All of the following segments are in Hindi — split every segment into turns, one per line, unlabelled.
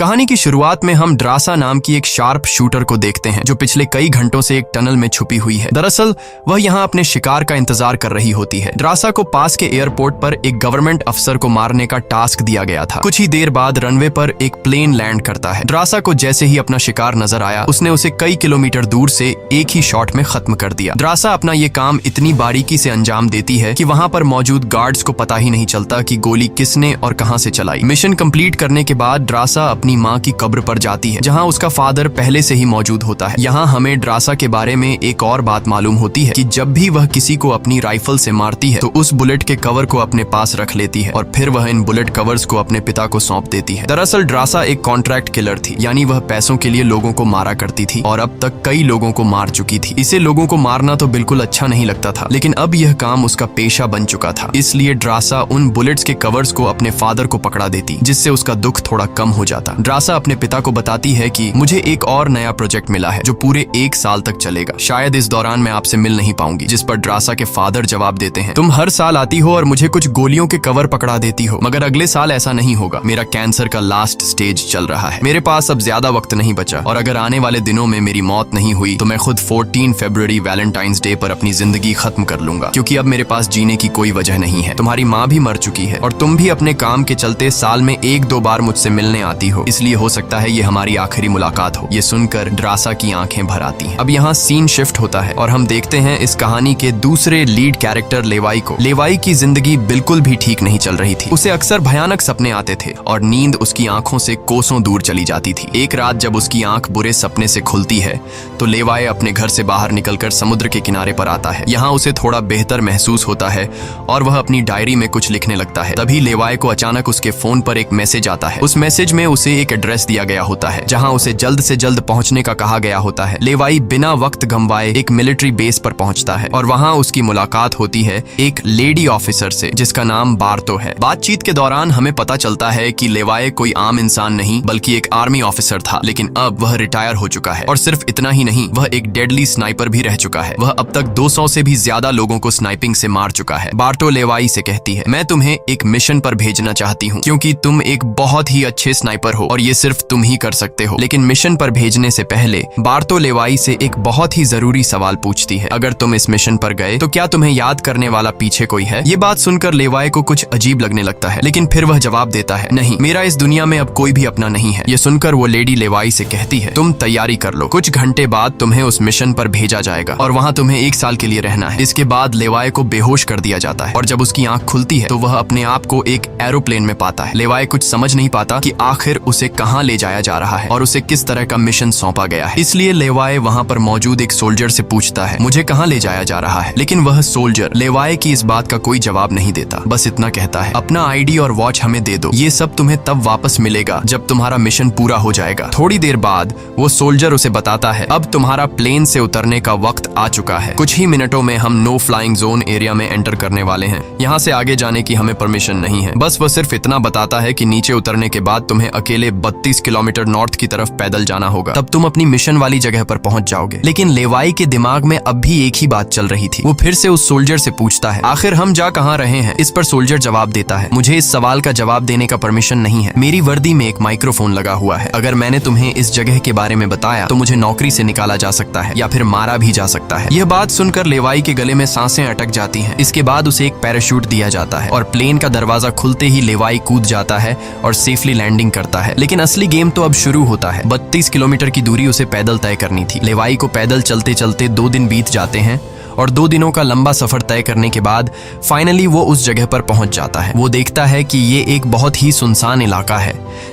कहानी की शुरुआत में हम ड्रासा नाम की एक शार्प शूटर को देखते हैं जो पिछले कई घंटों से एक टनल में छुपी हुई है। दरअसल वह यहाँ अपने शिकार का इंतजार कर रही होती है। ड्रासा को पास के एयरपोर्ट पर एक गवर्नमेंट अफसर को मारने का टास्क दिया गया था। कुछ ही देर बाद रनवे पर एक प्लेन लैंड करता है। ड्रासा को जैसे ही अपना शिकार नजर आया उसने उसे कई किलोमीटर दूर से एक ही शॉट में खत्म कर दिया। ड्रासा अपना ये काम इतनी बारीकी से अंजाम देती है कि वहाँ पर मौजूद गार्ड्स को पता ही नहीं चलता कि गोली किसने और कहाँ से चलाई। मिशन कंप्लीट करने के बाद ड्रासा अपनी माँ की कब्र पर जाती है जहाँ उसका फादर पहले से ही मौजूद होता है। यहाँ हमें ड्रासा के बारे में एक और बात मालूम होती है कि जब भी वह किसी को अपनी राइफल से मारती है तो उस बुलेट के कवर को अपने पास रख लेती है और फिर वह इन बुलेट कवर्स को अपने पिता को सौंप देती है। दरअसल ड्रासा एक कॉन्ट्रैक्ट किलर थी, यानी वह पैसों के लिए लोगों को मारा करती थी और अब तक कई लोगों को मार चुकी थी। इसे लोगों को मारना तो बिल्कुल अच्छा नहीं लगता था, लेकिन अब यह काम उसका पेशा बन चुका था। इसलिए ड्रासा उन बुलेट्स के कवर्स को अपने फादर को पकड़ा देती, जिससे उसका दुख थोड़ा कम हो जाता। ड्रासा अपने पिता को बताती है कि मुझे एक और नया प्रोजेक्ट मिला है जो पूरे 1 साल तक चलेगा। शायद इस दौरान मैं आपसे मिल नहीं पाऊंगी। जिस पर ड्रासा के फादर जवाब देते हैं, तुम हर साल आती हो और मुझे कुछ गोलियों के कवर पकड़ा देती हो, मगर अगले साल ऐसा नहीं होगा। मेरा कैंसर का लास्ट स्टेज चल रहा है, मेरे पास अब ज्यादा वक्त नहीं बचा और अगर आने वाले दिनों में मेरी मौत नहीं हुई तो मैं खुद 14 फरवरी वैलेंटाइंस डे पर अपनी जिंदगी खत्म कर लूंगा, क्योंकि अब मेरे पास जीने की कोई वजह नहीं है। तुम्हारी माँ भी मर चुकी है और तुम भी अपने काम के चलते साल में 1-2 बार मुझसे मिलने आती हो, इसलिए हो सकता है ये हमारी आखिरी मुलाकात हो। ये सुनकर ड्रासा की आंखें भर आती हैं। अब यहाँ सीन शिफ्ट होता है और हम देखते हैं इस कहानी के दूसरे लीड कैरेक्टर लेवाई को। लेवाई की जिंदगी बिल्कुल भी ठीक नहीं चल रही थी। उसे अक्सर भयानक सपने आते थे और नींद उसकी आंखों से कोसों दूर चली जाती थी। एक रात जब उसकी आंख बुरे सपने से खुलती है तो लेवाई अपने घर से बाहर निकलकर समुद्र के किनारे पर आता है। यहाँ उसे थोड़ा बेहतर महसूस होता है और वह अपनी डायरी में कुछ लिखने लगता है। तभी लेवाई को अचानक उसके फोन पर एक मैसेज आता है। उस मैसेज में उसे एक एड्रेस दिया गया होता है जहाँ उसे जल्द से जल्द पहुंचने का कहा गया होता है। लेवाई बिना वक्त गंवाए एक मिलिट्री बेस पर पहुंचता है और वहां उसकी मुलाकात होती है एक लेडी ऑफिसर से जिसका नाम बार्तो है। बातचीत के दौरान हमें पता चलता है कि लेवाई कोई आम इंसान नहीं बल्कि एक आर्मी ऑफिसर था, लेकिन अब वह रिटायर हो चुका है और सिर्फ इतना ही नहीं, वह एक डेडली स्नाइपर भी रह चुका है। वह अब तक 200 से भी ज्यादा लोगों को स्नाइपिंग से मार चुका है। बार्तो लेवाई से कहती है, मैं तुम्हें एक मिशन पर भेजना चाहती हूँ क्योंकि तुम एक बहुत ही अच्छे स्नाइपर हो और ये सिर्फ तुम ही कर सकते हो। लेकिन मिशन पर भेजने से पहले बार्तो लेवाई से एक बहुत ही जरूरी सवाल पूछती है, अगर तुम इस मिशन पर गए तो क्या तुम्हें याद करने वाला पीछे कोई है? ये बात सुनकर लेवाई को कुछ अजीब लगने लगता है, लेकिन फिर वह जवाब देता है, नहीं, मेरा इस दुनिया में अब कोई भी अपना नहीं है। ये सुनकर वो लेडी लेवाई से कहती है, तुम तैयारी कर लो, कुछ घंटे बाद तुम्हें उस मिशन पर भेजा जाएगा और वहाँ तुम्हें 1 साल के लिए रहना है। इसके बाद लेवाई को बेहोश कर दिया जाता है और जब उसकी आंख खुलती है तो वह अपने आप को एक एरोप्लेन में पाता है। लेवाई कुछ समझ नहीं पाता कि आखिर उसे कहाँ ले जाया जा रहा है और उसे किस तरह का मिशन सौंपा गया है। इसलिए लेवाई वहाँ पर मौजूद एक सोल्जर से पूछता है, मुझे कहाँ ले जाया जा रहा है? लेकिन वह सोल्जर लेवाई की इस बात का कोई जवाब नहीं देता, बस इतना कहता है, अपना आईडी और वॉच हमें दे दो, ये सब तुम्हें तब वापस मिलेगा जब तुम्हारा मिशन पूरा हो जाएगा। थोड़ी देर बाद वो सोल्जर उसे बताता है, अब तुम्हारा प्लेन से उतरने का वक्त आ चुका है। कुछ ही मिनटों में हम नो फ्लाइंग जोन एरिया में एंटर करने वाले हैं। यहाँ से आगे जाने की हमें परमिशन नहीं है। बस वह सिर्फ इतना बताता है कि नीचे उतरने के बाद तुम्हें अकेले 32 किलोमीटर नॉर्थ की तरफ पैदल जाना होगा, तब तुम अपनी मिशन वाली जगह पर पहुंच जाओगे। लेकिन लेवाई के दिमाग में अब भी एक ही बात चल रही थी। वो फिर से उस सोल्जर से पूछता है, आखिर हम जा कहाँ रहे हैं? इस पर सोल्जर जवाब देता है, मुझे इस सवाल का जवाब देने का परमिशन नहीं है। मेरी वर्दी में एक माइक्रोफोन लगा हुआ है। अगर मैंने तुम्हें इस जगह के बारे में बताया तो मुझे नौकरी से निकाला जा सकता है या फिर मारा भी जा सकता है। यह बात सुनकर लेवाई के गले में सांसें अटक जाती हैं। इसके बाद उसे एक पैराशूट दिया जाता है और प्लेन का दरवाजा खुलते ही लेवाई कूद जाता है और सेफली लैंडिंग करता है। लेकिन असली गेम तो अब शुरू होता है। 32 किलोमीटर की दूरी उसे पैदल तय करनी थी। लेवाई को पैदल चलते चलते 2 दिन बीत जाते हैं और 2 दिनों का लंबा सफर तय करने के बाद फाइनली वो उस जगह पर पहुंच जाता है। वो देखता है कि ये एक बहुत ही सुनसान इलाका है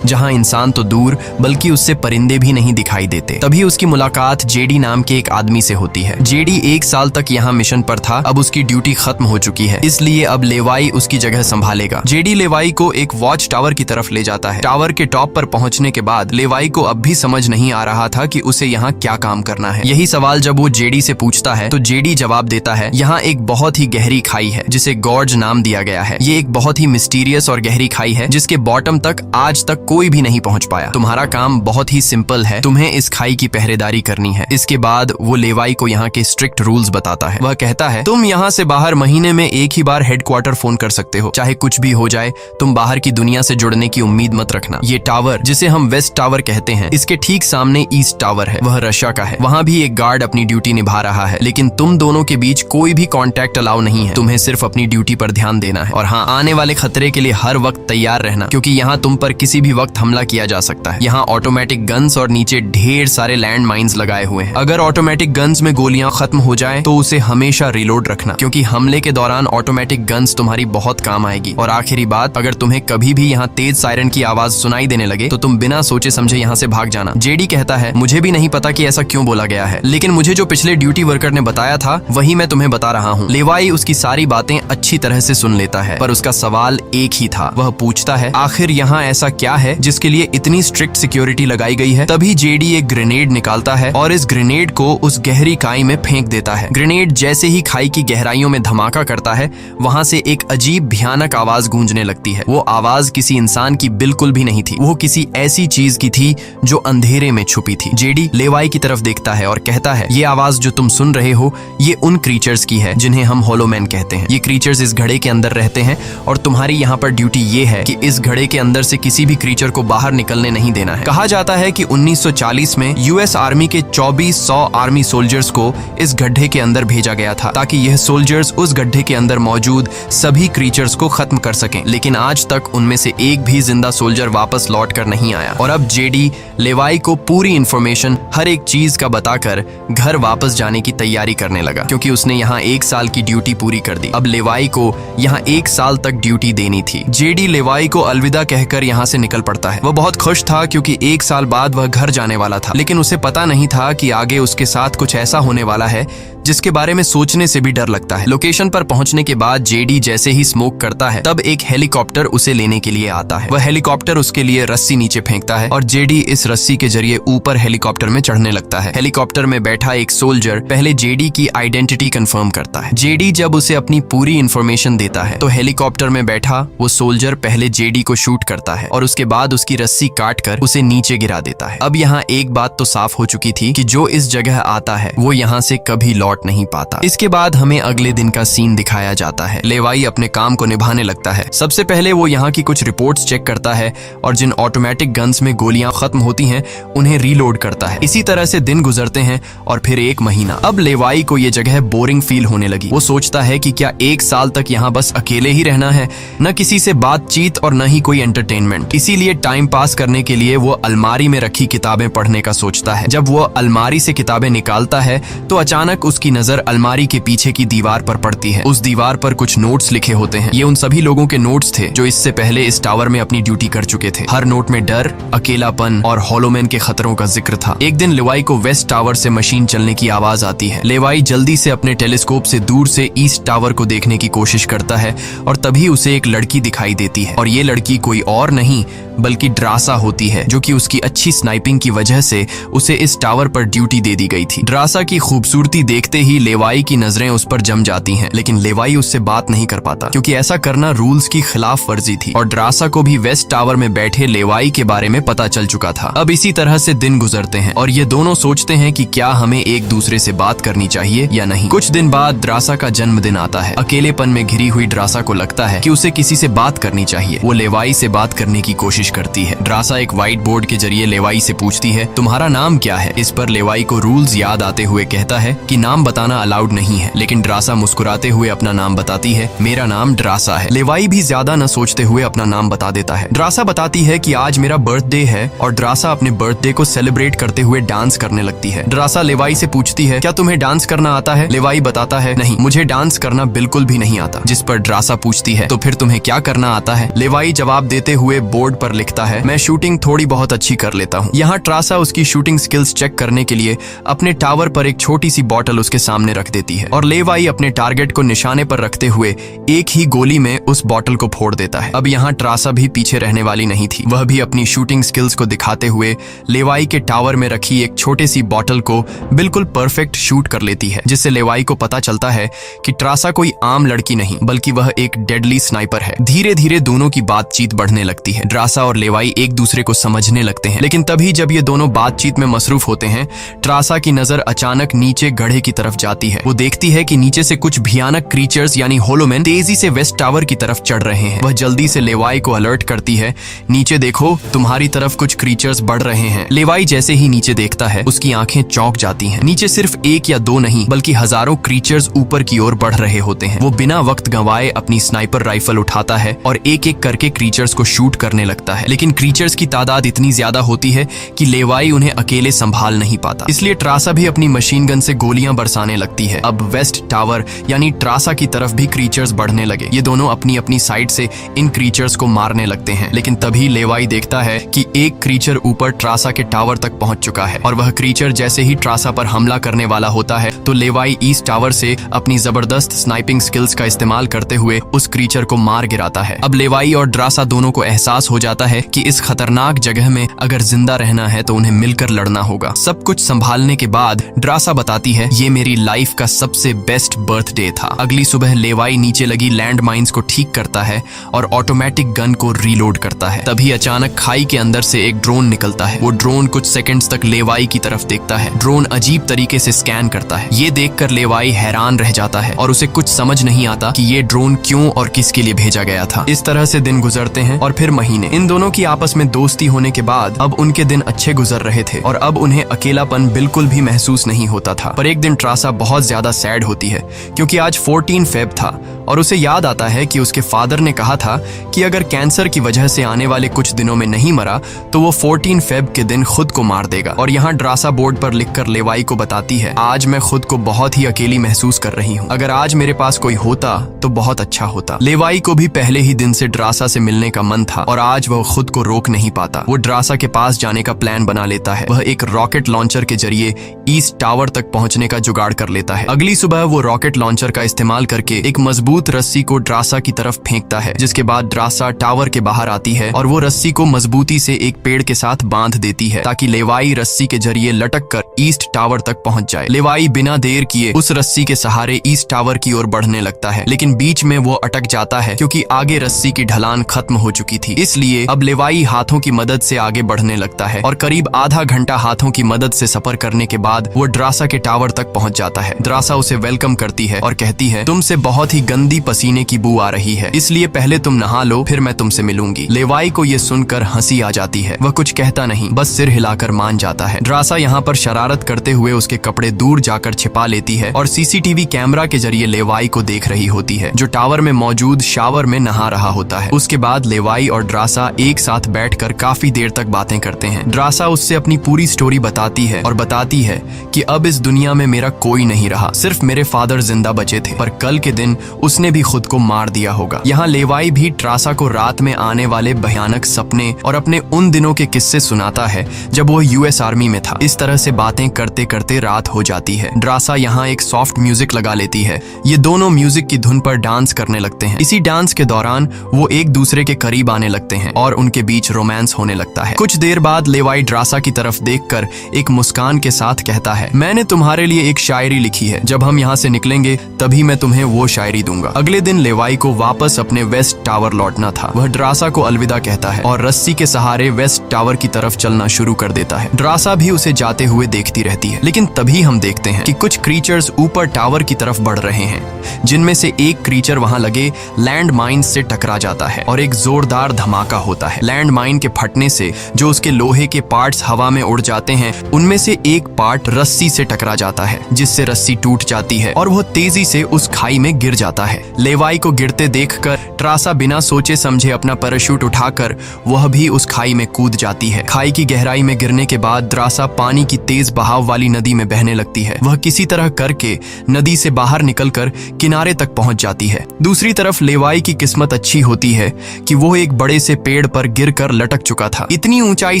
जहां इंसान तो दूर बल्कि उससे परिंदे भी नहीं दिखाई देते। तभी उसकी मुलाकात जेडी नाम के एक आदमी से होती है। जेडी 1 साल तक यहाँ मिशन पर था, अब उसकी ड्यूटी खत्म हो चुकी है, इसलिए अब लेवाई उसकी जगह संभालेगा। जेडी लेवाई को एक वॉच टावर की तरफ ले जाता है। टावर के टॉप पर पहुंचने के बाद लेवाई को अब भी समझ नहीं आ रहा था कि उसे यहाँ क्या काम करना है। यही सवाल जब वो जेडी से पूछता है तो जेडी जवाब देता है, यहाँ एक बहुत ही गहरी खाई है जिसे गॉर्ज नाम दिया गया है। ये एक बहुत ही मिस्टीरियस और गहरी खाई है जिसके बॉटम तक आज तक कोई भी नहीं पहुंच पाया। तुम्हारा काम बहुत ही सिंपल है, तुम्हें इस खाई की पहरेदारी करनी है। इसके बाद वो लेवाई को यहाँ के स्ट्रिक्ट रूल्स बताता है। वह कहता है, तुम यहाँ से बाहर महीने में एक ही बार हेडक्वार्टर फोन कर सकते हो, चाहे कुछ भी हो जाए। तुम बाहर की दुनिया से जुड़ने की उम्मीद मत रखना। ये टावर, जिसे हम वेस्ट टावर कहते हैं, इसके ठीक सामने ईस्ट टावर है, वह रशिया का है। वहाँ भी एक गार्ड अपनी ड्यूटी निभा रहा है, लेकिन तुम दोनों के बीच कोई भी कॉन्टैक्ट अलाउ नहीं है। तुम्हें सिर्फ अपनी ड्यूटी पर ध्यान देना है और हाँ, आने वाले खतरे के लिए हर वक्त तैयार रहना, क्योंकि यहाँ तुम पर किसी भी वक्त हमला किया जा सकता है। यहाँ ऑटोमेटिक गन्स और नीचे ढेर सारे लैंड माइन्स लगाए हुए हैं। अगर ऑटोमेटिक गन्स में गोलियां खत्म हो जाए तो उसे हमेशा रिलोड रखना, क्योंकि हमले के दौरान ऑटोमेटिक गन्स तुम्हारी बहुत काम आएगी। और आखिरी बात, अगर तुम्हें कभी भी यहाँ तेज सायरन की आवाज सुनाई देने लगे तो तुम बिना सोचे समझे यहाँ से भाग जाना। जेडी कहता है, मुझे भी नहीं पता कि ऐसा क्यों बोला गया है, लेकिन मुझे जो पिछले ड्यूटी वर्कर ने बताया था वही मैं तुम्हें बता रहा हूँ। लेवाई उसकी सारी बातें अच्छी तरह से सुन लेता है, पर उसका सवाल एक ही था। वह पूछता है, आखिर यहाँ ऐसा क्या है जिसके लिए इतनी स्ट्रिक्ट सिक्योरिटी लगाई गई है? तभी जेडी एक ग्रेनेड निकालता है और इस ग्रेनेड को उस गहरी खाई में फेंक देता है। ग्रेनेड जैसे ही खाई की गहराइयों में धमाका करता है, वहाँ से एक अजीब भयानक आवाज गूंजने लगती है। वो आवाज किसी इंसान की बिल्कुल भी नहीं थी, वो किसी ऐसी चीज की थी जो अंधेरे में छुपी थी। जेडी लेवाई की तरफ देखता है और कहता है, ये आवाज जो तुम सुन रहे हो, ये उन क्रीचर्स की है जिन्हें हम होलोमैन कहते हैं। ये क्रीचर्स इस घड़े के अंदर रहते हैं और तुम्हारी यहाँ पर ड्यूटी ये है कि इस घड़े के अंदर से किसी भी क्रीचर को बाहर निकलने नहीं देना है। कहा जाता है कि 1940 में यूएस आर्मी के 2400 आर्मी सोल्जर्स को इस गड्ढे के अंदर भेजा गया था, ताकि यह सोल्जर्स उस गड्ढे के अंदर मौजूद सभी क्रीचर्स को खत्म कर सकें। लेकिन आज तक उनमें से एक भी जिंदा सोल्जर वापस लौट कर नहीं आया। और अब जेडी लेवाई को पूरी इंफॉर्मेशन, हर एक चीज का बताकर घर वापस जाने की तैयारी करने लगा, क्योंकि उसने यहाँ 1 साल की ड्यूटी पूरी कर दी। अब लेवाई को यहाँ 1 साल तक ड्यूटी देनी थी। जेडी लेवाई को अलविदा कहकर यहाँ से निकल पड़ता है। वह बहुत खुश था क्योंकि 1 साल बाद वह घर जाने वाला था, लेकिन उसे पता नहीं था कि आगे उसके साथ कुछ ऐसा होने वाला है जिसके बारे में सोचने से भी डर लगता है। लोकेशन पर पहुंचने के बाद जेडी जैसे ही स्मोक करता है, तब एक हेलीकॉप्टर उसे लेने के लिए आता है। वह हेलीकॉप्टर उसके लिए रस्सी नीचे फेंकता है और जेडी इस रस्सी के जरिए ऊपर हेलीकॉप्टर में चढ़ने लगता है। हेलीकॉप्टर में बैठा एक सोल्जर पहले जेडी की आइडेंटिटी कंफर्म करता है। जेडी जब उसे अपनी पूरी इंफॉर्मेशन देता है तो हेलीकॉप्टर में बैठा वो सोल्जर पहले जेडी को शूट करता है और उसके बाद उसकी रस्सी काट कर उसे नीचे गिरा देता है। अब यहाँ एक बात तो साफ हो चुकी थी कि जो इस जगह आता है वो यहाँ से कभी लौट नहीं पाता। इसके बाद हमें अगले दिन का सीन दिखाया जाता है। लेवाई अपने काम को निभाने लगता है। सबसे पहले वो यहाँ की कुछ रिपोर्ट्स चेक करता है और जिन ऑटोमेटिक गन्स में गोलियां खत्म होती हैं उन्हें रीलोड करता है। इसी तरह से दिन गुजरते हैं और फिर 1 महीना। अब लेवाई को ये जगह बोरिंग फील होने लगी। वो सोचता है कि क्या 1 साल तक यहाँ बस अकेले ही रहना है, न किसी से बातचीत और न ही कोई एंटरटेनमेंट। इसीलिए टाइम पास करने के लिए वो अलमारी में रखी किताबें पढ़ने का सोचता है। जब वो अलमारी से किताबें निकालता है तो अचानक उसकी नजर अलमारी के पीछे की दीवार पर पड़ती है। उस दीवार पर कुछ नोट्स लिखे होते हैं। ये उन सभी लोगों के नोट्स थे जो इससे पहले इस टावर में अपनी ड्यूटी कर चुके थे। हर नोट में डर, अकेलापन और होलोमैन के खतरों का जिक्र था। एक दिन लेवाई को वेस्ट टावर से मशीन चलने की आवाज आती है। लेवाई जल्दी से अपने टेलीस्कोप से दूर से ईस्ट टावर को देखने की कोशिश करता है और तभी उसे एक लड़की दिखाई देती है और ये लड़की कोई और नहीं बल्कि ड्रासा होती है, जो कि उसकी अच्छी स्नाइपिंग की वजह से उसे इस टावर पर ड्यूटी दे दी गई थी। ड्रासा की खूबसूरती देखते ही लेवाई की नजरें उस पर जम जाती हैं, लेकिन लेवाई उससे बात नहीं कर पाता क्योंकि ऐसा करना रूल्स की खिलाफ वर्जी थी और ड्रासा को भी वेस्ट टावर में बैठे लेवाई के बारे में पता चल चुका था। अब इसी तरह से दिन गुजरते हैं और ये दोनों सोचते हैं कि क्या हमें एक दूसरे से बात करनी चाहिए या नहीं। कुछ दिन बाद ड्रासा का जन्मदिन आता है। अकेलेपन में घिरी हुई ड्रासा को लगता है कि उसे किसी से बात करनी चाहिए। वो लेवाई से बात करने की कोशिश करती है। ड्रासा एक व्हाइट बोर्ड के जरिए लेवाई से पूछती है, तुम्हारा नाम क्या है? इस पर लेवाई को रूल्स याद आते हुए कहता है कि नाम बताना अलाउड नहीं है, लेकिन ड्रासा मुस्कुराते हुए अपना नाम बताती है, मेरा नाम ड्रासा है। लेवाई भी ज्यादा न सोचते हुए अपना नाम बता देता है। ड्रासा बताती है कि आज मेरा बर्थडे है और ड्रासा अपने बर्थडे को सेलिब्रेट करते हुए डांस करने लगती है। ड्रासा लेवाई से पूछती है, क्या तुम्हें डांस करना आता है? लेवाई बताता है, नहीं, मुझे डांस करना बिल्कुल भी नहीं आता। जिस पर ड्रासा पूछती है, तो फिर तुम्हें क्या करना आता है? लेवाई जवाब देते हुए बोर्ड पर लिखता है, मैं शूटिंग थोड़ी बहुत अच्छी कर लेता हूँ। यहाँ ट्रासा उसकी शूटिंग स्किल्स चेक करने के लिए अपने टावर पर एक छोटी सी बॉटल उसके सामने रख देती है और लेवाई अपने टारगेट को निशाने पर रखते हुए एक ही गोली में उस बॉटल को फोड़ देता है। अब यहाँ ट्रासा भी पीछे रहने वाली नहीं थी। वह भी अपनी शूटिंग स्किल्स को दिखाते हुए लेवाई के टावर में रखी एक छोटी सी बॉटल को बिल्कुल परफेक्ट शूट कर लेती है, जिससे लेवाई को पता चलता है कि ट्रासा कोई आम लड़की नहीं बल्कि वह एक डेडली स्नाइपर है। धीरे धीरे दोनों की बातचीत बढ़ने लगती है। ट्रासा और लेवाई एक दूसरे को समझने लगते हैं, लेकिन तभी जब ये दोनों बातचीत में मसरूफ होते हैं, ट्रासा की नजर अचानक नीचे गड्ढे की तरफ जाती है। वो देखती है कि नीचे से कुछ भयानक क्रीचर्स यानी होलोमैन तेजी से वेस्ट टावर की तरफ चढ़ रहे हैं। वह जल्दी से लेवाई को अलर्ट करती है, नीचे देखो, तुम्हारी तरफ कुछ क्रीचर्स बढ़ रहे हैं। लेवाई जैसे ही नीचे देखता है, उसकी आंखें चौंक जाती हैं। नीचे सिर्फ एक या दो नहीं बल्कि हजारों क्रीचर्स ऊपर की ओर बढ़ रहे होते हैं। वो बिना वक्त गंवाए अपनी स्नाइपर राइफल उठाता है और एक एक करके क्रीचर्स को शूट करने लगता है, लेकिन क्रीचर्स की तादाद इतनी ज्यादा होती है कि लेवाई उन्हें अकेले संभाल नहीं पाता। इसलिए ट्रासा भी अपनी मशीन गन से गोलियां बरसाने लगती है। अब वेस्ट टावर यानी ट्रासा की तरफ भी क्रीचर्स बढ़ने लगे। ये दोनों अपनी अपनी साइड से इन क्रीचर्स को मारने लगते हैं, लेकिन तभी लेवाई देखता है कि एक क्रीचर ऊपर ट्रासा के टावर तक पहुंच चुका है और वह क्रीचर जैसे ही ट्रासा पर हमला करने वाला होता है तो लेवाई ईस्ट टावर से अपनी जबरदस्त स्नाइपिंग स्किल्स का इस्तेमाल करते हुए उस क्रीचर को मार गिराता है। अब लेवाई और ट्रासा दोनों को एहसास हो जाता है कि इस खतरनाक जगह में अगर जिंदा रहना है तो उन्हें मिलकर लड़ना होगा। सब कुछ संभालने के बाद ट्रासा बताती है, ये मेरी लाइफ का सबसे बेस्ट बर्थडे था। अगली सुबह लेवाई नीचे लगी लैंड माइंस को ठीक करता है और ऑटोमेटिक गन को रीलोड करता है। तभी अचानक खाई के अंदर से एक ड्रोन निकलता है। वो ड्रोन कुछ सेकंड्स तक लेवाई की तरफ देखता है। ड्रोन अजीब तरीके से स्कैन करता है। ये देखकर लेवाई हैरान रह जाता है और उसे कुछ समझ नहीं आता कि ये ड्रोन क्यों और किसके लिए भेजा गया था। इस तरह से दिन गुजरते हैं और फिर महीने। इन दोनों की आपस में दोस्ती होने के बाद अब उनके दिन अच्छे गुजर रहे थे और अब उन्हें अकेलापन बिल्कुल भी महसूस नहीं होता था। पर एक दिन ट्रासा बहुत ज्यादा सैड होती है क्योंकि आज 14 फेब था और उसे याद आता है कि उसके फादर ने कहा था कि अगर कैंसर की वजह से आने वाले कुछ दिनों में नहीं मरा तो वो 14 फेब के दिन खुद को मार देगा। और यहाँ ट्रासा बोर्ड पर लिखकर लेवाई को बताती है, आज मैं खुद को बहुत ही अकेली महसूस कर रही हूँ। अगर आज मेरे पास कोई होता तो बहुत अच्छा होता। लेवाई को भी पहले ही दिन से ट्रासा से मिलने का मन था और आज वह खुद को रोक नहीं पाता। वो ट्रासा के पास जाने का प्लान बना लेता है। वह एक रॉकेट लॉन्चर के जरिए ईस्ट टावर तक पहुंचने का जुगाड़ कर लेता है। अगली सुबह वो रॉकेट लॉन्चर का इस्तेमाल करके एक मजबूत रस्सी को ट्रासा की तरफ फेंकता है, जिसके बाद ट्रासा टावर के बाहर आती है और वो रस्सी को मजबूती से एक पेड़ के साथ बांध देती है ताकि लेवाई रस्सी के जरिए लटक कर ईस्ट टावर तक पहुंच जाए। लेवाई बिना देर किए उस रस्सी के सहारे ईस्ट टावर की ओर बढ़ने लगता है, लेकिन बीच में वो अटक जाता है क्योंकि आगे रस्सी की ढलान खत्म हो चुकी थी। इसलिए अब लेवाई हाथों की मदद से आगे बढ़ने लगता है और करीब आधा घंटा हाथों की मदद से सफर करने के बाद वो ट्रासा के टावर तक पहुंच जाता है। ट्रासा उसे वेलकम करती है और कहती है, तुमसे बहुत ही गंदी पसीने की बू आ रही है, इसलिए पहले तुम नहा लो, फिर मैं तुमसे मिलूंगी। लेवाई को ये सुनकर हंसी आ जाती है। वह कुछ कहता नहीं, बस सिर हिलाकर मान जाता है। ट्रासा यहाँ पर शरारत करते हुए उसके कपड़े दूर जाकर छिपा लेती है और सीसीटीवी कैमरा के जरिए लेवाई को देख रही होती है, जो टावर में मौजूद शावर में नहा रहा होता है। उसके बाद लेवाई और ट्रासा एक साथ बैठकर काफी देर तक बातें करते हैं। ट्रासा उससे अपनी पूरी स्टोरी बताती है और बताती है कि अब इस दुनिया में मेरा कोई नहीं रहा, सिर्फ मेरे फादर जिंदा बचे थे, पर कल के दिन उसने भी खुद को मार दिया होगा। यहाँ लेवाई भी ट्रासा को रात में आने वाले भयानक सपने और अपने उन दिनों के किस्से सुनाता है जब वो यूएस आर्मी में था। इस तरह से बातें करते करते रात हो जाती है। ट्रासा यहाँ एक सॉफ्ट म्यूजिक लगा लेती है। ये दोनों म्यूजिक की धुन पर डांस करने लगते हैं। इसी डांस के दौरान वो एक दूसरे के करीब आने लगते हैं और उनके बीच रोमांस होने लगता है। कुछ देर बाद लेवाई ट्रासा की तरफ देखकर एक मुस्कान के साथ कहता है, मैंने तुम्हारे लिए एक शायरी लिखी है, जब हम यहाँ से निकलेंगे तभी मैं तुम्हें वो शायरी दूंगा। अगले दिन लेवाई को वापस अपने वेस्ट टावर लौटना था। वह ट्रासा को अलविदा कहता है और रस्सी के सहारे वेस्ट टावर की तरफ चलना शुरू कर देता है। ट्रासा भी उसे जाते हुए देखती रहती है, लेकिन तभी हम देखते हैं कि कुछ क्रीचर्स ऊपर टावर की तरफ बढ़ रहे हैं, जिनमें से एक क्रीचर वहां लगे लैंड माइन से टकरा जाता है और एक जोरदार धमाका होता है। लैंड माइन के फटने से जो उसके लोहे के पार्ट्स हवा में उड़ जाते हैं, उनमें से एक पार्ट रस्सी से टकरा जाता है, जिससे रस्सी टूट जाती है और वह तेजी से उस खाई में गिर जाता है। है। लेवाई को गिरते देखकर ट्रासा बिना सोचे समझे अपना पैराशूट उठाकर वह भी उस खाई में कूद जाती है। खाई की गहराई में गिरने के बाद द्रासा पानी की तेज बहाव वाली नदी में बहने लगती है। वह किसी तरह करके नदी से बाहर निकलकर किनारे तक पहुंच जाती है। दूसरी तरफ लेवाई की किस्मत अच्छी होती है कि वो एक बड़े से पेड़ पर गिरकर लटक चुका था। इतनी ऊंचाई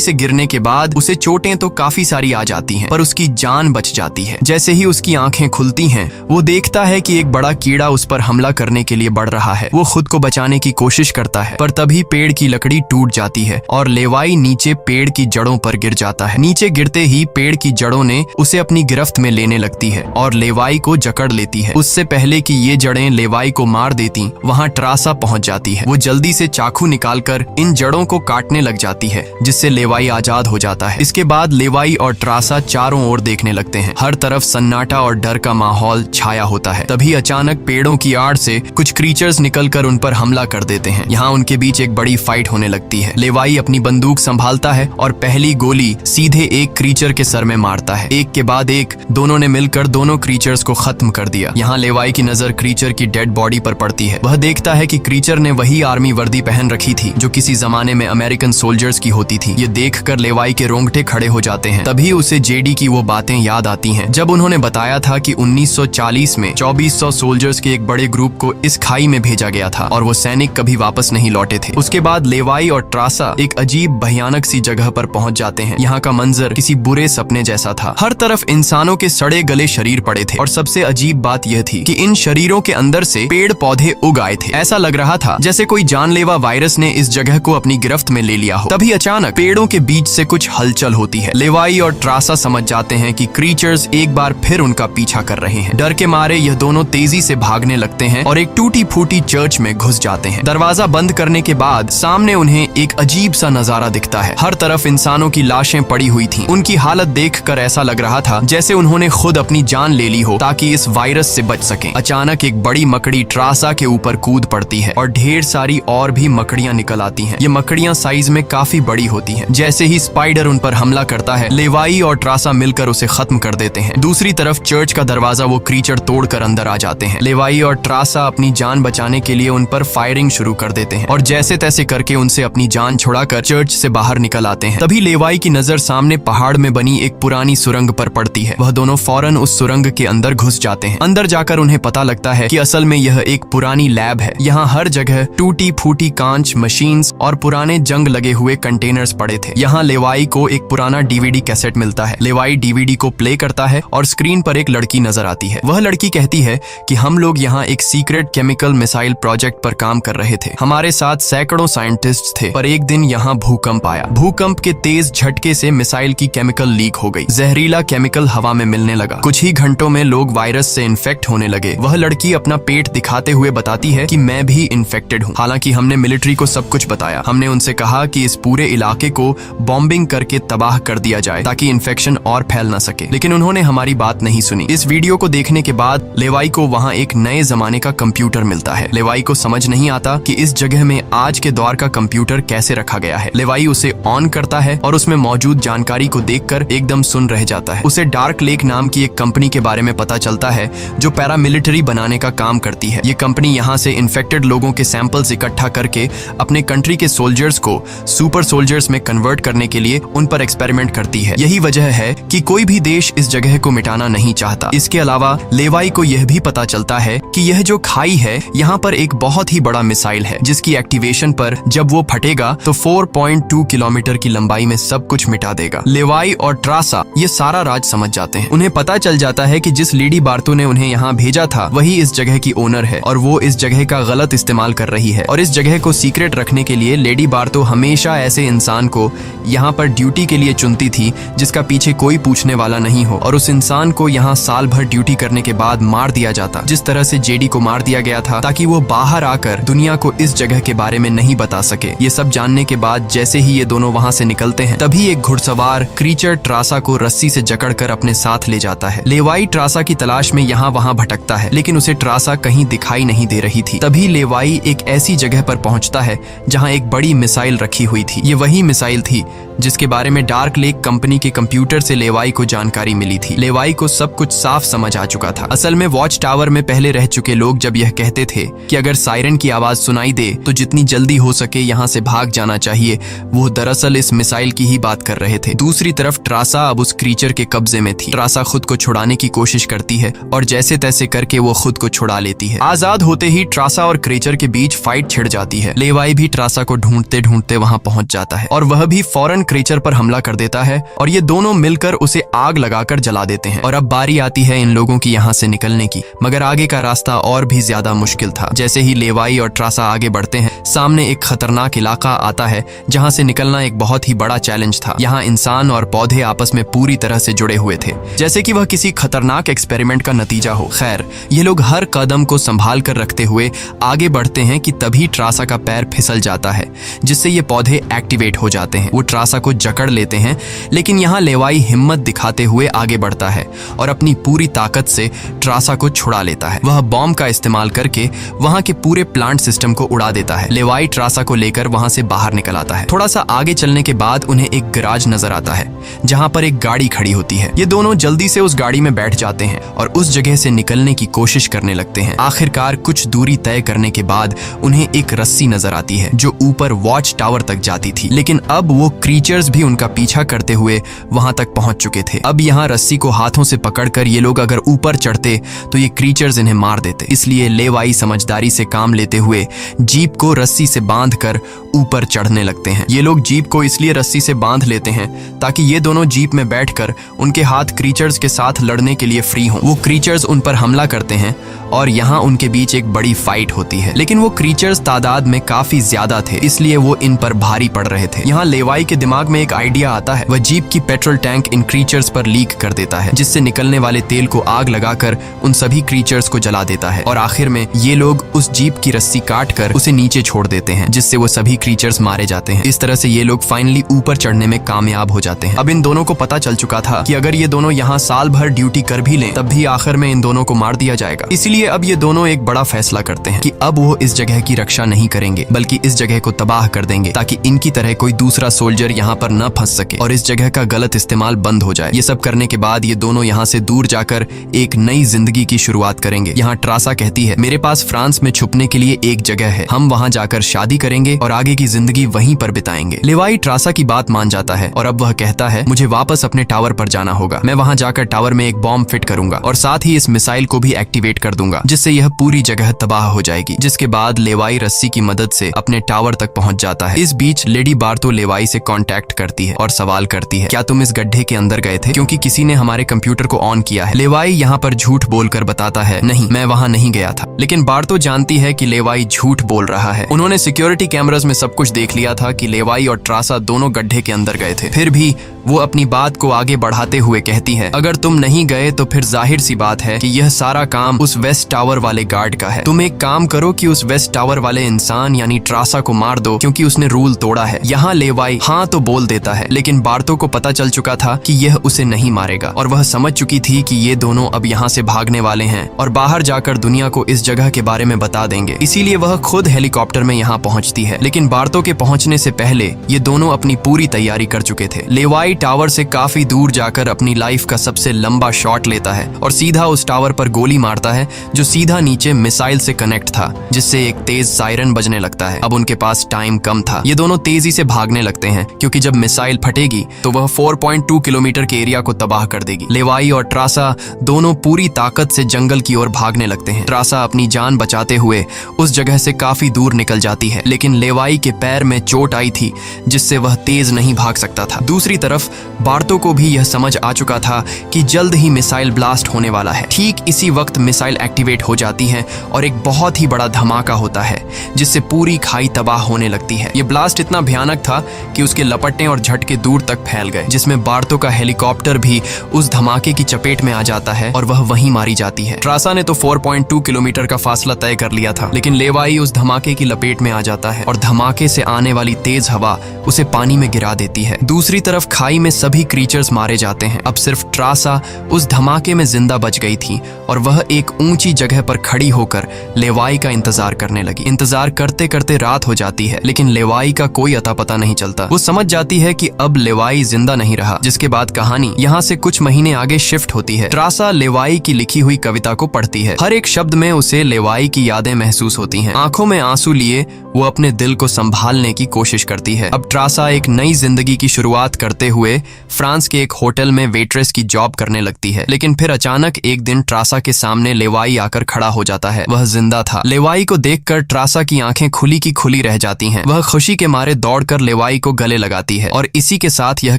से गिरने के बाद उसे चोटें तो काफी सारी आ जाती हैं, पर उसकी जान बच जाती है। जैसे ही उसकी आंखें खुलती हैं, वो देखता है कि एक बड़ा कीड़ा उस पर हमला करने के लिए बढ़ रहा है। वो खुद को बचाने की कोशिश करता है, पर तभी पेड़ की लकड़ी टूट जाती है और लेवाई नीचे पेड़ की जड़ों पर गिर जाता है। नीचे गिरते ही पेड़ की जड़ों ने उसे अपनी गिरफ्त में लेने लगती है और लेवाई को जकड़ लेती है। उससे पहले कि ये जड़ें लेवाई को मार देती, वहाँ ट्रासा पहुंच जाती है। वो जल्दी से चाकू निकालकर इन जड़ों को काटने लग जाती है, जिससे लेवाई आजाद हो जाता है। इसके बाद लेवाई और ट्रासा चारों ओर देखने लगते हैं। हर तरफ सन्नाटा और डर का माहौल छाया होता है। तभी अचानक पेड़ों की आड़ से कुछ क्रीचर्स निकलकर उन पर हमला कर देते हैं। यहाँ उनके बीच एक बड़ी फाइट होने लगती है। लेवाई अपनी बंदूक संभालता है और पहली गोली सीधे एक क्रीचर के सर में मारता है। एक के बाद एक दोनों ने मिलकर दोनों क्रीचर्स को खत्म कर दिया। यहाँ लेवाई की नजर क्रीचर की डेड बॉडी पर पड़ती है। वह देखता है कि क्रीचर ने वही आर्मी वर्दी पहन रखी थी जो किसी जमाने में अमेरिकन सोल्जर्स की होती थी। ये देखकर लेवाई के रोंगटे खड़े हो जाते हैं। तभी उसे जेडी की वो बातें याद आती हैं जब उन्होंने बताया था कि 1940 में 2400 सोल्जर्स के एक बड़े ग्रुप को इस खाई में भेजा गया था और वो सैनिक कभी वापस नहीं लौटे थे। उसके बाद लेवाई और ट्रासा एक अजीब भयानक सी जगह पर पहुंच जाते हैं। यहाँ का मंजर किसी बुरे सपने जैसा था। हर तरफ इंसानों के सड़े गले शरीर पड़े थे और सबसे अजीब बात यह थी कि इन शरीरों के अंदर से पेड़ पौधे उग आए थे। ऐसा लग रहा था जैसे कोई जानलेवा वायरस ने इस जगह को अपनी गिरफ्त में ले लिया हो। तभी अचानक पेड़ों के बीच से कुछ हलचल होती है। लेवाई और ट्रासा समझ जाते हैं कि क्रीचर्स एक बार फिर उनका पीछा कर रहे हैं। डर के मारे यह दोनों तेजी से भागने लगते हैं और एक टूटी फूटी चर्च में घुस जाते हैं। दरवाजा बंद करने के बाद सामने उन्हें एक अजीब सा नजारा दिखता है। हर तरफ इंसानों की लाशें पड़ी हुई थीं। उनकी हालत देखकर ऐसा लग रहा था जैसे उन्होंने खुद अपनी जान ले ली हो ताकि इस वायरस से बच सकें। अचानक एक बड़ी मकड़ी ट्रासा के ऊपर कूद पड़ती है और ढेर सारी और भी मकड़ियां निकल आती हैं। ये मकड़ियां साइज में काफी बड़ी होती हैं। जैसे ही स्पाइडर उन पर हमला करता है, लेवाई और ट्रासा मिलकर उसे खत्म कर देते हैं। दूसरी तरफ चर्च का दरवाजा वो क्रीचर तोड़कर अंदर आ जाते हैं। लेवाई और ट्रासा अपनी जान बचाने के लिए उन पर फायरिंग शुरू कर देते हैं और जैसे तैसे करके उनसे अपनी जान छुड़ाकर चर्च से बाहर निकल आते हैं। तभी लेवाई की नजर सामने पहाड़ में बनी एक पुरानी सुरंग पर पड़ती है। वह दोनों फौरन उस सुरंग के अंदर घुस जाते हैं। अंदर जाकर उन्हें पता लगता है कि असल में यह एक पुरानी लैब है। यहाँ हर जगह टूटी फूटी कांच, मशीन्स और पुराने जंग लगे हुए कंटेनर्स पड़े थे। यहाँ लेवाई को एक पुराना डीवीडी कैसेट मिलता है। लेवाई डीवीडी को प्ले करता है और स्क्रीन पर एक लड़की नजर आती है। वह लड़की कहती है कि हम लोग यहाँ एक सीक्रेट केमिकल मिसाइल प्रोजेक्ट पर काम कर रहे थे। हमारे साथ सैकड़ों साइंटिस्ट थे, पर एक दिन यहाँ भूकंप आया। भूकंप के तेज झटके से मिसाइल की केमिकल लीक हो गई। जहरीला केमिकल हवा में मिलने लगा। कुछ ही घंटों में लोग वायरस से इन्फेक्ट होने लगे। वह लड़की अपना पेट दिखाते हुए बताती है कि मैं भी इन्फेक्टेड हूँ। हालांकि हमने मिलिट्री को सब कुछ बताया। हमने उनसे कहा कि इस पूरे इलाके को बॉम्बिंग करके तबाह कर दिया जाए ताकि इन्फेक्शन और फैल न सके, लेकिन उन्होंने हमारी बात नहीं सुनी। इस वीडियो को देखने के बाद लेवाई को वहाँ एक नए जमाने का कंप्यूटर मिलता है। लेवाई को समझ नहीं आता कि इस जगह में आज के दौर का कंप्यूटर कैसे रखा गया है। लेवाई उसे ऑन करता है और उसमें मौजूद जानकारी को देखकर एकदम सुन रह जाता है। उसे डार्क लेक नाम की एक कंपनी के बारे में पता चलता है जो पैरामिलिट्री बनाने का काम करती है। ये कंपनी यहाँ से इन्फेक्टेड लोगों के सैंपल्स इकट्ठा करके अपने कंट्री के सोल्जर्स को सुपर सोल्जर्स में कन्वर्ट करने के लिए उन पर एक्सपेरिमेंट करती है। यही वजह है कि कोई भी देश इस जगह को मिटाना नहीं चाहता। इसके अलावा लेवाई को यह भी पता चलता है कि यह जो खाई है, यहाँ पर एक बहुत ही बड़ा मिसाइल है जिसकी एक्टिवेशन पर जब वो फटेगा तो 4.2 किलोमीटर की लंबाई में सब कुछ मिटा देगा। लेवाई और ट्रासा ये सारा राज समझ जाते हैं। उन्हें पता चल जाता है कि जिस लेडी बार्तो ने उन्हें यहाँ भेजा था वही इस जगह की ओनर है और वो इस जगह का गलत इस्तेमाल कर रही है। और इस जगह को सीक्रेट रखने के लिए लेडी बार्तो हमेशा ऐसे इंसान को यहाँ पर ड्यूटी के लिए चुनती थी जिसका पीछे कोई पूछने वाला नहीं हो, और उस इंसान को यहाँ साल भर ड्यूटी करने के बाद मार दिया जाता, जिस तरह से जेडी को मार दिया गया था ताकि वो बाहर आकर दुनिया को इस जगह के बारे में नहीं बता सके। ये सब जानने के बाद जैसे ही ये दोनों वहाँ से निकलते हैं, तभी एक घुड़सवार क्रीचर ट्रासा को रस्सी से जकड़कर अपने साथ ले जाता है। लेवाई ट्रासा की तलाश में यहाँ वहाँ भटकता है, लेकिन उसे ट्रासा कहीं दिखाई नहीं दे रही थी। तभी लेवाई एक ऐसी जगह पर पहुंचता है जहाँ एक बड़ी मिसाइल रखी हुई थी। ये वही मिसाइल थी जिसके बारे में डार्क लेक कंपनी के कंप्यूटर से लेवाई को जानकारी मिली थी। लेवाई को सब कुछ साफ समझ आ चुका था। असल में वॉच टावर में पहले रह चुके लोग जब यह कहते थे कि अगर सायरन की आवाज सुनाई दे तो जितनी जल्दी हो सके यहाँ से भाग जाना चाहिए, वो दरअसल इस मिसाइल की ही बात कर रहे थे। दूसरी तरफ ट्रासा अब उस क्रीचर के कब्जे में थी। ट्रासा खुद को छुड़ाने की कोशिश करती है और जैसे तैसे करके वो खुद को छुड़ा लेती है। आजाद होते ही ट्रासा और क्रीचर के बीच फाइट छिड़ जाती है। लेवाई भी ट्रासा को ढूंढते ढूंढते वहां पहुंच जाता है और वह भी फौरन क्रीचर पर हमला कर देता है और ये दोनों मिलकर उसे आग लगाकर जला देते हैं। और अब बारी आती है इन लोगों की यहाँ से निकलने की, मगर आगे का रास्ता और भी ज्यादा मुश्किल था। जैसे ही लेवाई और ट्रासा आगे बढ़ते हैं, सामने एक खतरनाक इलाका आता है जहाँ से निकलना एक बहुत ही बड़ा चैलेंज था। यहाँ इंसान और पौधे आपस में पूरी तरह से जुड़े हुए थे, जैसे कि वह किसी खतरनाक एक्सपेरिमेंट का नतीजा हो। खैर, ये लोग हर कदम को संभाल कर रखते हुए आगे बढ़ते हैं कि तभी ट्रासा का पैर फिसल जाता है, जिससे ये पौधे एक्टिवेट हो जाते हैं। वो ट्रासा को जकड़ लेते हैं, लेकिन यहाँ लेवाई हिम्मत दिखाते हुए आगे बढ़ता है और अपनी पूरी ताकत से ट्रासा को छुड़ा लेता है। वह बॉम्ब का इस्तेमाल करके वहां के पूरे प्लांट सिस्टम को उड़ा देता है। लेवाई ट्रासा को लेकर वहां से बाहर निकल आता है। थोड़ा सा आगे चलने के बाद उन्हें एक गैराज नजर आता है जहां पर एक गाड़ी खड़ी होती है। ये दोनों जल्दी से उस गाड़ी में बैठ जाते हैं और उस जगह से निकलने की कोशिश करने लगते हैं। आखिरकार कुछ दूरी तय करने के बाद उन्हें एक रस्सी नजर आती है जो ऊपर वॉच टावर तक जाती थी, लेकिन अब वो क्रीचर्स भी उनका पीछा करते हुए वहां तक पहुंच चुके थे। अब यहाँ रस्सी को हाथों से पकड़कर ये लोग अगर ऊपर चढ़ते तो ये क्रीचर्स इन्हें मार देते। इसलिए लेवाई समझदारी से काम लेते हुए जीप को रस्सी से बांधकर ऊपर चढ़ने लगते हैं। ये लोग जीप को इसलिए रस्सी से बांध लेते हैं ताकि ये दोनों जीप में बैठकर उनके हाथ क्रीचर्स के साथ लड़ने के लिए फ्री हों। वो क्रीचर्स उन पर हमला करते हैं और यहाँ उनके बीच एक बड़ी फाइट होती है, लेकिन वो क्रीचर्स तादाद में काफी ज्यादा थे, इसलिए वो इन पर भारी पड़ रहे थे। यहाँ लेवाई के दिमाग में एक आइडिया आता है। वह जीप की पेट्रोल टैंक इन क्रीचर्स पर लीक कर देता है, जिससे निकलने वाले तेल को आग लगाकर उन सभी क्रीचर्स को जला देता है और आखिर में ये लोग उस जीप की रस्सी काट कर उसे नीचे छोड़ देते हैं, जिससे वो सभी क्रीचर्स मारे जाते हैं। इस तरह से ये लोग फाइनली ऊपर चढ़ने में कामयाब हो जाते हैं। अब इन दोनों को पता चल चुका था कि अगर ये दोनों यहाँ साल भर ड्यूटी कर भी लें तब भी आखिर में इन दोनों को मार दिया जाएगा। इसलिए अब ये दोनों एक बड़ा फैसला करते हैं कि अब वो इस जगह की रक्षा नहीं करेंगे बल्कि इस जगह को तबाह कर देंगे, ताकि इनकी तरह कोई दूसरा सोल्जर यहाँ पर न फंस सके और इस जगह का गलत इस्तेमाल बंद हो जाए। ये सब करने के बाद ये दोनों यहाँ से दूर जाकर एक नई जिंदगी की शुरुआत करेंगे। यहाँ ट्रासा कहती है, मेरे पास फ्रांस में छुपने के लिए एक जगह है, हम वहाँ जाकर शादी करेंगे और आगे की जिंदगी वहीं पर बिताएंगे। लेवाई ट्रासा की बात मान जाता है और अब वह कहता है, मुझे वापस अपने टावर पर जाना होगा। मैं वहाँ जाकर टावर में एक बॉम्ब फिट करूंगा और साथ ही इस मिसाइल को भी एक्टिवेट कर दूंगा, जिससे यह पूरी जगह तबाह हो जाएगी। जिसके बाद लेवाई रस्सी की मदद से अपने टावर तक पहुंच जाता है। इस बीच लेडी बार्तो लेवाई से कांटेक्ट करती है और सवाल करती है, क्या तुम इस गड्ढे के अंदर गए थे, क्योंकि किसी ने हमारे कंप्यूटर को ऑन किया है। लेवाई यहाँ पर झूठ बोलकर बताता है, नहीं, मैं वहाँ नहीं गया था। लेकिन बार्तो जानती है कि लेवाई झूठ बोल रहा है। उन्होंने सिक्योरिटी कैमरास में सब कुछ देख लिया था कि लेवाई और ट्रासा दोनों गड्ढे के अंदर गए थे। फिर भी वो अपनी बात को आगे बढ़ाते हुए कहती है, अगर तुम नहीं गए तो फिर जाहिर सी बात है कि यह सारा काम उस वेस्ट टावर वाले गार्ड का है। तुम एक काम करो कि उस वेस्ट टावर वाले इंसान यानी ट्रासा को मार दो, क्योंकि उसने रूल तोड़ा है। यहाँ लेवाई हाँ तो बोल देता है, लेकिन बार्तो को पता चल चुका था कि यह उसे नहीं मारेगा और वह समझ चुकी थी कि ये दोनों अब यहाँ से भागने वाले हैं और बाहर जाकर दुनिया को इस जगह के बारे में बता देंगे। इसीलिए वह खुद हेलीकॉप्टर में यहाँ पहुँचती है। लेकिन बार्तो के पहुँचने से पहले ये दोनों अपनी पूरी तैयारी कर चुके थे। लेवाई टावर से काफी दूर जाकर अपनी लाइफ का सबसे लंबा शॉट लेता है और सीधा उस टावर पर गोली मारता है जो सीधा नीचे मिसाइल से कनेक्ट था, जिससे एक तेज सायरन बजने लगता है। अब उनके पास टाइम कम था। ये दोनों तेजी से भागने लगते हैं क्योंकि जब मिसाइल फटेगी तो वह 4.2 किलोमीटर के एरिया को तबाह कर देगी। लेवाई और ट्रासा दोनों पूरी ताकत से जंगल की ओर भागने लगते हैं। ट्रासा अपनी जान बचाते हुए उस जगह से काफी दूर निकल जाती है, लेकिन लेवाई के पैर में चोट आई थी जिससे वह तेज नहीं भाग सकता था। दूसरी तरफ बार्तो को भी यह समझ आ चुका था कि जल्द ही मिसाइल ब्लास्ट होने वाला है। ठीक इसी वक्त मिसाइल एक्टिवेट हो जाती है और एक बहुत ही बड़ा धमाका होता है जिससे पूरी खाई तबाह होने लगती है। ये ब्लास्ट इतना भयानक था कि उसके लपटने और झटके दूर तक फैल गए, जिसमें बार्तो का हेलीकॉप्टर भी उस धमाके की चपेट में आ जाता है और वह वहीं मारी जाती है। ट्रासा ने तो 4.2 किलोमीटर का फासला तय कर लिया था, लेकिन लेवाई उस धमाके की लपेट में आ जाता है और धमाका धमाके से आने वाली तेज हवा उसे पानी में गिरा देती है। दूसरी तरफ खाई में सभी क्रीचर्स मारे जाते हैं। अब सिर्फ ट्रासा उस धमाके में जिंदा बच गई थी और वह एक ऊंची जगह पर खड़ी होकर लेवाई का इंतजार करने लगी। इंतजार करते करते रात हो जाती है, लेकिन लेवाई का कोई अता पता नहीं चलता। वो समझ जाती है कि अब लेवाई जिंदा नहीं रहा, जिसके बाद कहानी यहाँ से कुछ महीने आगे शिफ्ट होती है। ट्रासा लेवाई की लिखी हुई कविता को पढ़ती है। हर एक शब्द में उसे लेवाई की यादें महसूस होती हैं। आंखों में आंसू लिए वो अपने दिल को संभालने की कोशिश करती है। अब ट्रासा एक नई जिंदगी की शुरुआत करते हुए फ्रांस के एक होटल में वेट्रेस की जॉब करने लगती है। लेकिन फिर अचानक एक दिन ट्रासा के सामने लेवाई आकर खड़ा हो जाता है। वह जिंदा था। लेवाई को देखकर ट्रासा की आंखें खुली की खुली रह जाती हैं। वह खुशी के मारे दौड़कर लेवाई को गले लगाती है और इसी के साथ यह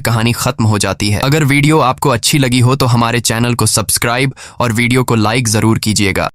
कहानी खत्म हो जाती है। अगर वीडियो आपको अच्छी लगी हो तो हमारे चैनल को सब्सक्राइब और वीडियो को लाइक जरूर कीजिएगा।